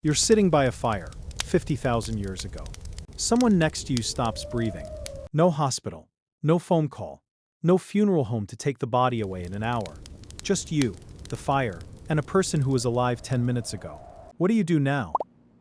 You're sitting by a fire, 50,000 years ago. Someone next to you stops breathing. No hospital, no phone call, no funeral home to take the body away in an hour. Just you, the fire, and a person who was alive 10 minutes ago. What do you do now?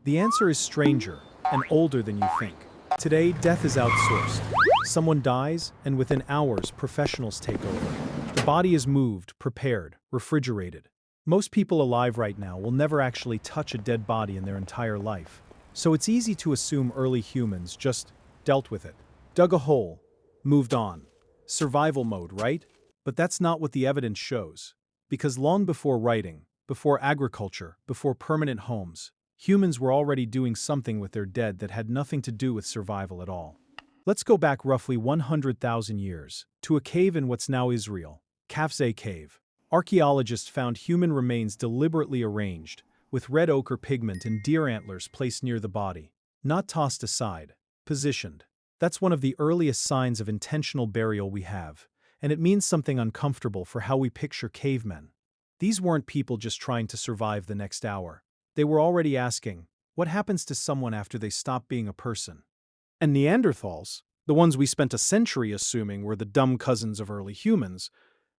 The answer is stranger and older than you think. Today, death is outsourced. Someone dies, and within hours, professionals take over. The body is moved, prepared, refrigerated. Most people alive right now will never actually touch a dead body in their entire life. So it's easy to assume early humans just dealt with it. Dug a hole, moved on. Survival mode, right? But that's not what the evidence shows. Because long before writing, before agriculture, before permanent homes, humans were already doing something with their dead that had nothing to do with survival at all. Let's go back roughly 100,000 years, to a cave in what's now Israel, Kafze Cave. Archaeologists found human remains deliberately arranged, with red ochre pigment and deer antlers placed near the body. Not tossed aside, positioned. That's one of the earliest signs of intentional burial we have, and it means something uncomfortable for how we picture cavemen. These weren't people just trying to survive the next hour. They were already asking, what happens to someone after they stop being a person? And Neanderthals, the ones we spent a century assuming were the dumb cousins of early humans,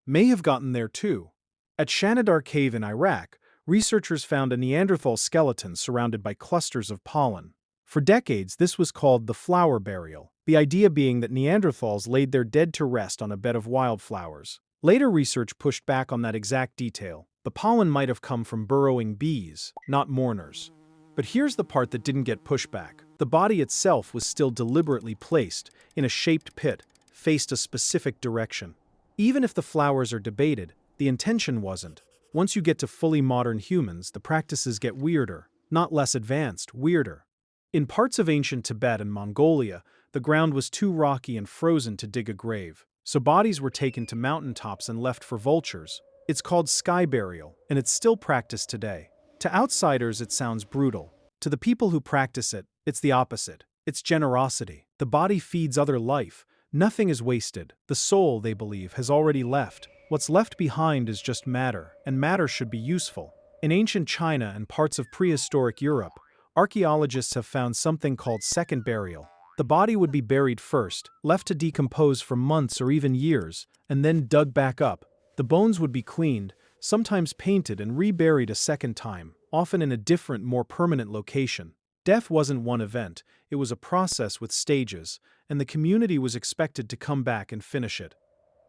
may have gotten there too. At Shanidar Cave in Iraq, researchers found a Neanderthal skeleton surrounded by clusters of pollen. For decades, this was called the flower burial, the idea being that Neanderthals laid their dead to rest on a bed of wildflowers. Later research pushed back on that exact detail. The pollen might have come from burrowing bees, not mourners. But here's the part that didn't get pushed back. The body itself was still deliberately placed in a shaped pit, faced a specific direction. Even if the flowers are debated, the intention wasn't. Once you get to fully modern humans, the practices get weirder, not less advanced, weirder. In parts of ancient Tibet and Mongolia, the ground was too rocky and frozen to dig a grave, so bodies were taken to mountaintops and left for vultures. It's called sky burial, and it's still practiced today. To outsiders, it sounds brutal. To the people who practice it, it's the opposite. It's generosity. The body feeds other life. Nothing is wasted. The soul, they believe, has already left. What's left behind is just matter, and matter should be useful. In ancient China and parts of prehistoric Europe, archaeologists have found something called second burial. The body would be buried first, left to decompose for months or even years, and then dug back up. The bones would be cleaned, sometimes painted, and reburied a second time, often in a different, more permanent location. Death wasn't one event, it was a process with stages, and the community was expected to come back and finish it.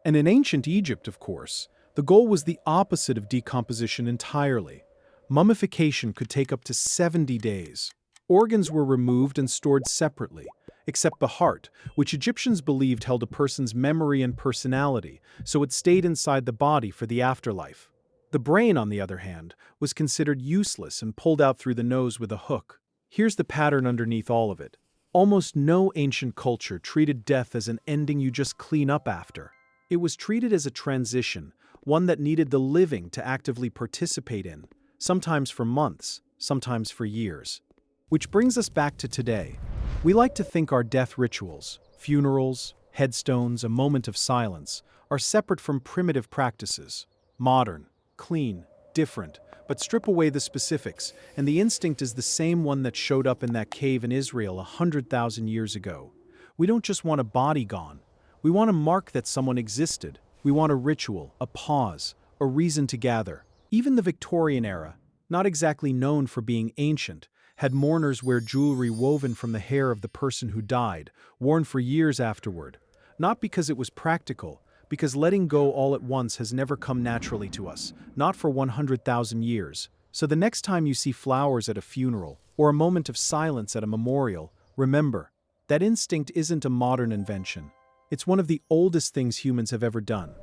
And in ancient Egypt, of course, the goal was the opposite of decomposition entirely. Mummification could take up to 70 days. Organs were removed and stored separately, except the heart, which Egyptians believed held a person's memory and personality, so it stayed inside the body for the afterlife. The brain, on the other hand, was considered useless and pulled out through the nose with a hook. Here's the pattern underneath all of it. Almost no ancient culture treated death as an ending you just clean up after. It was treated as a transition, one that needed the living to actively participate in, sometimes for months, sometimes for years. Which brings us back to today. We like to think our death rituals, funerals, headstones, a moment of silence, are separate from primitive practices. Modern, clean, different, but strip away the specifics, and the instinct is the same one that showed up in that cave in Israel 100,000 years ago. We don't just want a body gone. We want a mark that someone existed. We want a ritual, a pause, a reason to gather. Even the Victorian era, not exactly known for being ancient, had mourners wear jewelry woven from the hair of the person who died, worn for years afterward. Not because it was practical, because letting go all at once has never come naturally to us, not for 100,000 years. So the next time you see flowers at a funeral, or a moment of silence at a memorial, remember, that instinct isn't a modern invention. It's one of the oldest things humans have ever done.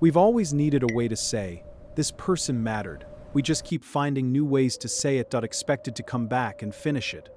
We've always needed a way to say, this person mattered. We just keep finding new ways to say it, expected to come back and finish it.